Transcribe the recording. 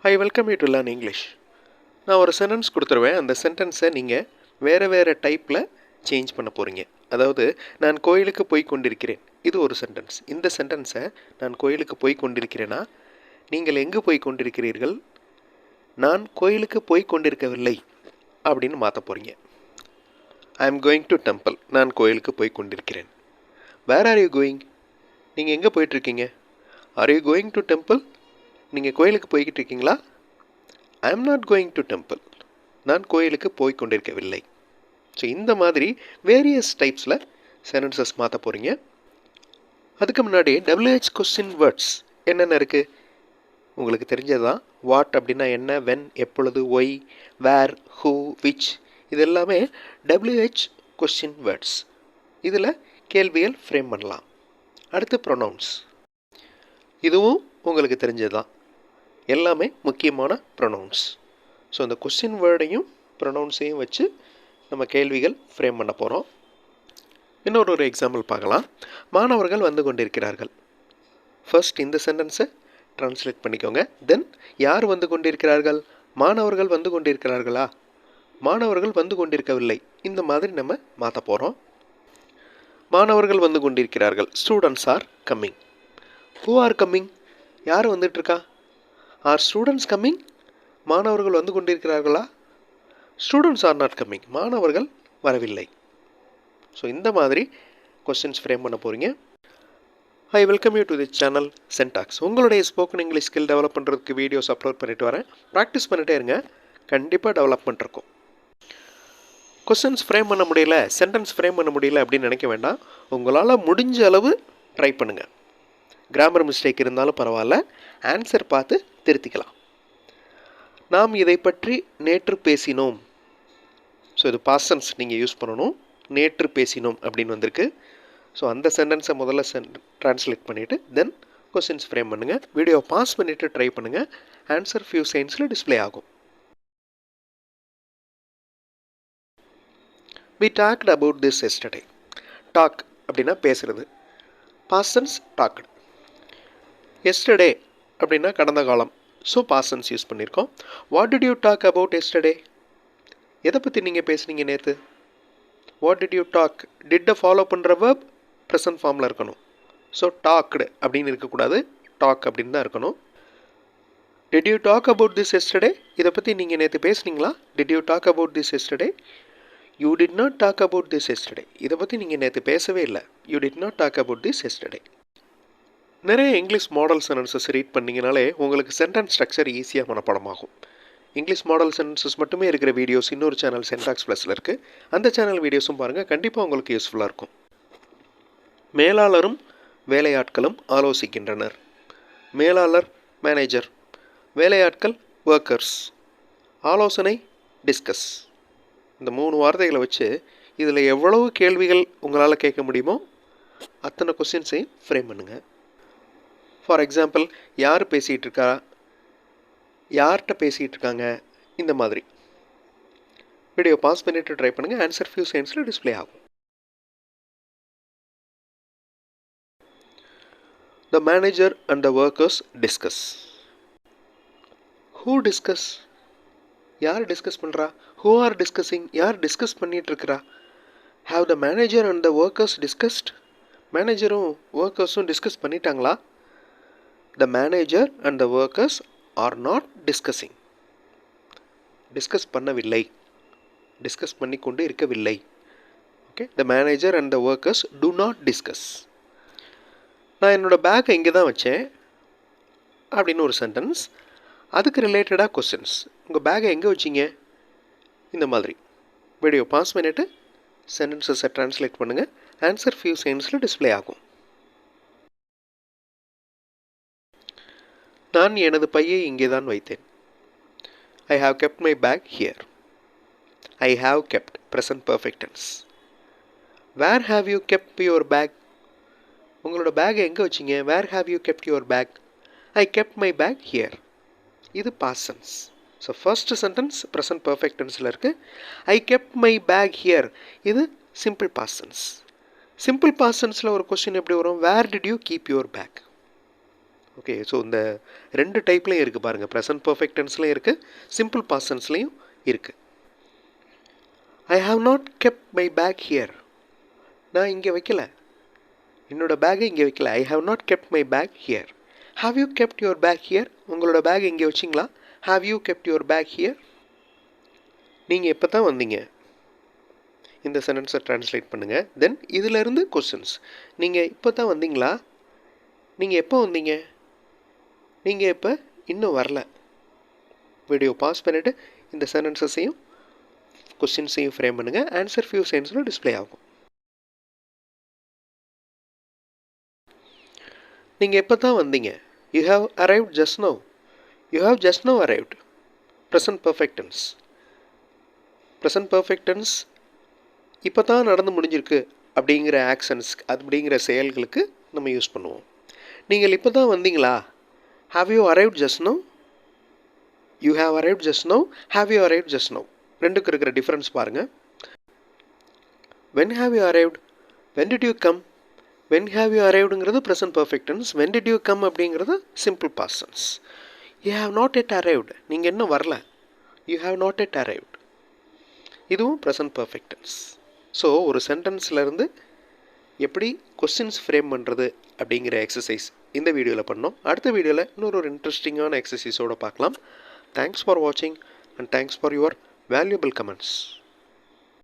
I welcome you to learn English. நான் ஒரு sentence கொடுத்துருவேன். அந்த சென்டென்ஸை நீங்கள் வேறு டைப்பில் சேஞ்ச் பண்ண போகிறீங்க. அதாவது, நான் கோயிலுக்கு போய் கொண்டிருக்கிறேன். இது ஒரு சென்டென்ஸ். இந்த சென்டென்ஸை நான் கோயிலுக்கு போய் கொண்டிருக்கிறேன்னா, நீங்கள் எங்கு போய் கொண்டிருக்கிறீர்கள், நான் கோயிலுக்கு போய் கொண்டிருக்கவில்லை அப்படின்னு மாற்ற போகிறீங்க. I am going to temple. நான் கோயிலுக்கு போய் கொண்டிருக்கிறேன். Where are you going? நீங்கள் எங்கே போயிட்டுருக்கீங்க? Are you going to temple? நீங்கள் கோயிலுக்கு போய்கிட்டு இருக்கீங்களா? I am not going to temple. நான் கோயிலுக்கு போய் கொண்டிருக்கவில்லை. ஸோ இந்த மாதிரி வேரியஸ் டைப்ஸில் சென்டென்சஸ் மாற்ற போகிறீங்க. அதுக்கு முன்னாடி WH கொஸ்டின் வேர்ட்ஸ் என்னென்ன இருக்குது உங்களுக்கு தெரிஞ்சது தான். வாட் அப்படின்னா என்ன, வென் எப்பொழுது, ஒய், வேர், ஹூ, விச், இது எல்லாமே WH கொஸ்டின் வேர்ட்ஸ். இதில் கேள்விகள் ஃப்ரேம் பண்ணலாம். அடுத்து ப்ரொனவுன்ஸ். இதுவும் உங்களுக்கு தெரிஞ்சது தான். எல்லாமே முக்கியமான ப்ரொனவுன்ஸ். ஸோ இந்த கொஸ்டின் வேர்டையும் ப்ரொனவுன்ஸையும் வச்சு நம்ம கேள்விகள் ஃப்ரேம் பண்ண போகிறோம். இன்னொரு எக்ஸாம்பிள் பார்க்கலாம். மாணவர்கள் வந்து கொண்டிருக்கிறார்கள். ஃபர்ஸ்ட் இந்த சென்டென்ஸை ட்ரான்ஸ்லேட் பண்ணிக்கோங்க. தென் யார் வந்து கொண்டிருக்கிறார்கள்? மாணவர்கள் வந்து கொண்டிருக்கிறார்களா? மாணவர்கள் வந்து கொண்டிருக்கவில்லை. இந்த மாதிரி நம்ம மாற்ற போகிறோம். மாணவர்கள் வந்து கொண்டிருக்கிறார்கள். Students are coming. Who are coming? யார் வந்துட்டுருக்கா? Are students coming? மாணவர்கள் வந்து கொண்டிருக்கிறார்களா? Students are not coming. மாணவர்கள் வரவில்லை. ஸோ இந்த மாதிரி கொஸ்டின்ஸ் ஃப்ரேம் பண்ண போகிறீங்க. I welcome you to the channel Sentax. உங்களுடைய ஸ்போக்கன் இங்கிலீஷ் ஸ்கில் டெவலப் பண்ணுறதுக்கு வீடியோஸ் அப்லோட் பண்ணிட்டு வரேன். ப்ராக்டிஸ் பண்ணிட்டே இருங்க, கண்டிப்பாக டெவலப்மெண்ட் இருக்கும். கொஸ்டின்ஸ் ஃப்ரேம் பண்ண முடியல, சென்டென்ஸ் ஃப்ரேம் பண்ண முடியல அப்படின்னு நினைக்க வேண்டாம். உங்களால் முடிஞ்ச அளவு ட்ரை பண்ணுங்கள். கிராமர் மிஸ்டேக் இருந்தாலும் பரவாயில்ல, ஆன்சர் பார்த்து திருத்திக்கலாம். நாம் இதை பற்றி நேற்று பேசினோம். ஸோ இது பாஸ்ட் டென்ஸ் நீங்கள் யூஸ் பண்ணணும். நேற்று பேசினோம் அப்படின்னு வந்திருக்கு. ஸோ அந்த சென்டென்ஸை முதல்ல ட்ரான்ஸ்லேட் பண்ணிவிட்டு தென் கொஸ்டின்ஸ் ஃப்ரேம் பண்ணுங்கள். வீடியோ பாஸ் பண்ணிவிட்டு ட்ரை பண்ணுங்கள். ஆன்சர் ஃபியூ செகண்ட்ஸில் டிஸ்பிளே ஆகும். We talked about this yesterday. Talk அப்படின்னா பேசுகிறது. Past tense talked. எஸ்டர்டே அப்படின்னா கடந்த காலம். ஸோ பாஸ்ட் டென்ஸ் யூஸ் பண்ணியிருக்கோம். What did you talk about yesterday? எதை பற்றி நீங்கள் பேசுனீங்க நேற்று? What did you talk? டிட்டை ஃபாலோ பண்ணுற வேர்ப் ப்ரெசன்ட் ஃபார்மில் இருக்கணும். ஸோ டாக்டு அப்படின்னு இருக்கக்கூடாது, டாக் அப்படின்னு தான் இருக்கணும். Did you talk about this yesterday? இதை பற்றி நீங்கள் நேற்று பேசுனீங்களா? Did you talk about this yesterday? You did not talk about this yesterday. இதை பற்றி நீங்கள் நேற்று பேசவே இல்லை. You did not talk about this yesterday. நிறைய இங்கிலீஷ் மாடல் சென்டென்சஸ் ரீட் பண்ணிங்கனாலே உங்களுக்கு சென்டென்ஸ் ஸ்ட்ரக்சர் ஈஸியாக மனப்பாடமாகும். இங்கிலீஷ் மாடல் சென்டென்சஸ் மட்டுமே இருக்கிற வீடியோஸ் இன்னொரு சேனல் சென்டாக்ஸ் ப்ளஸில் இருக்குது. அந்த சேனல் வீடியோஸும் பாருங்கள், கண்டிப்பாக உங்களுக்கு யூஸ்ஃபுல்லாக இருக்கும். மேலாளரும் வேலையாட்களும் ஆலோசிக்கின்றனர். மேலாளர் மேனேஜர், வேலையாட்கள் ஒர்க்கர்ஸ், ஆலோசனை டிஸ்கஸ். இந்த 3 வார்த்தைகளை வச்சு இதில் எவ்வளவு கேள்விகள் உங்களால் கேட்க முடியுமோ அத்தனை கொஸ்டின்ஸையும் ஃப்ரேம் பண்ணுங்கள். ஃபார் எக்ஸாம்பிள், யார் பேசிகிட்டு இருக்கா, யார்கிட்ட பேசிகிட்டு இருக்காங்க, இந்த மாதிரி. வீடியோ பாஸ் பண்ணிவிட்டு ட்ரை பண்ணுங்கள். ஆன்சர் ஃபியூ செகண்ட்ஸில் டிஸ்பிளே ஆகும். The manager and the workers discuss. Who discuss? யார் டிஸ்கஸ் பண்ணுறா? Who are discussing? யார் டிஸ்கஸ் பண்ணிகிட்ருக்கிறா? Have the manager and the workers discussed? மேனேஜரும் ஒர்க்கர்ஸும் டிஸ்கஸ் பண்ணிட்டாங்களா? The manager and the workers are not discussing. Discuss பண்ணவில்லை, discuss பண்ணி கொண்டு இருக்கவில்லை. Okay, the manager and the workers do not discuss. நான் என்னோடய பேக்கை இங்கே தான் வச்சேன் அப்படின்னு ஒரு சென்டென்ஸ். அதுக்கு ரிலேட்டடாக கொஸ்டின்ஸ். உங்கள் பேக்கை எங்கே வச்சிங்க? இந்த மாதிரி. வீடியோ பாஸ் பண்ணிவிட்டு சென்டென்சஸை ட்ரான்ஸ்லேட் பண்ணுங்கள். ஆன்சர் ஃபியூ செகண்ட்ஸில் டிஸ்பிளே ஆகும். நான் எனது பையை இங்கே தான் வைத்தேன். I have kept my bag here. I have kept present perfect tense. Where have you kept your bag? உங்களோட பேக்கை எங்கே வச்சிங்க? Where have you kept your bag? I kept my bag here. இது past tense. So first sentence present perfect டென்ஸில் இருக்குது. I kept my bag here, இது simple past tense. Simple past டென்ஸில் ஒரு கொஸ்டின் எப்படி வரும்? Where did you keep your bag? Okay, so இந்த 2 டைப்லையும் இருக்குது பாருங்கள். ப்ரெசன்ட் பர்ஃபெக்ட் டென்ஸ்லையும் இருக்குது, சிம்பிள் பாஸ்ட் டென்ஸ்லையும் இருக்குது. I have not kept my bag here. நான் இங்கே வைக்கல, என்னோடய பேக்கை இங்கே வைக்கல. I have not kept my bag here. Have you kept your bag here? உங்களோட பேக் இங்கே வச்சிங்களா? Have you kept your bag here? நீங்கள் எப்போ தான் வந்தீங்க? இந்த சென்டென்ஸை ட்ரான்ஸ்லேட் பண்ணுங்கள். தென் இதிலேருந்து கொஸ்டின்ஸ். நீங்கள் இப்போ தான் வந்தீங்களா? நீங்கள் எப்போ வந்தீங்க? நீங்கள் இப்போ இன்னும் வரல. வீடியோ பாஸ் பண்ணிவிட்டு இந்த சென்டென்சஸையும் கொஸ்டின்ஸையும் ஃப்ரேம் பண்ணுங்கள். ஆன்சர் ஃபியூ செகண்ட்ஸில் டிஸ்பிளே ஆகும். நீங்கள் எப்போ தான் வந்தீங்க? You have arrived just now. You have just now arrived. Present perfect tense. Present perfect tense இப்போ தான் நடந்து முடிஞ்சிருக்கு அப்படிங்கிற ஆக்ஷன்ஸ், அப்படிங்கிற செயல்களுக்கு நம்ம யூஸ் பண்ணுவோம். நீங்கள் இப்போ தான் வந்தீங்களா? Have you arrived just now? You have arrived just now. Have you arrived just now. ரெண்டுக்கு இருக்கிற டிஃப்ரென்ஸ் பாருங்கள். When have you arrived? When did you come? When have you அரைவ்டுங்கிறது present perfect tense. When did you come அப்படிங்கிறது simple past tense. You have not yet arrived. நீங்கள் இன்னும் வரல. You have not yet arrived. இதுவும் present perfect tense. So ஒரு சென்டென்ஸ்லேருந்து எப்படி questions frame பண்ணுறது அப்படிங்கிற எக்ஸசைஸ் இந்த வீடியோவில் பண்ணோம். அடுத்த வீடியோவில் இன்னொரு இன்ட்ரெஸ்டிங்கான எக்ஸசைஸோடு பார்க்கலாம். தேங்க்ஸ் ஃபார் வாட்சிங் and thanks for your valuable comments.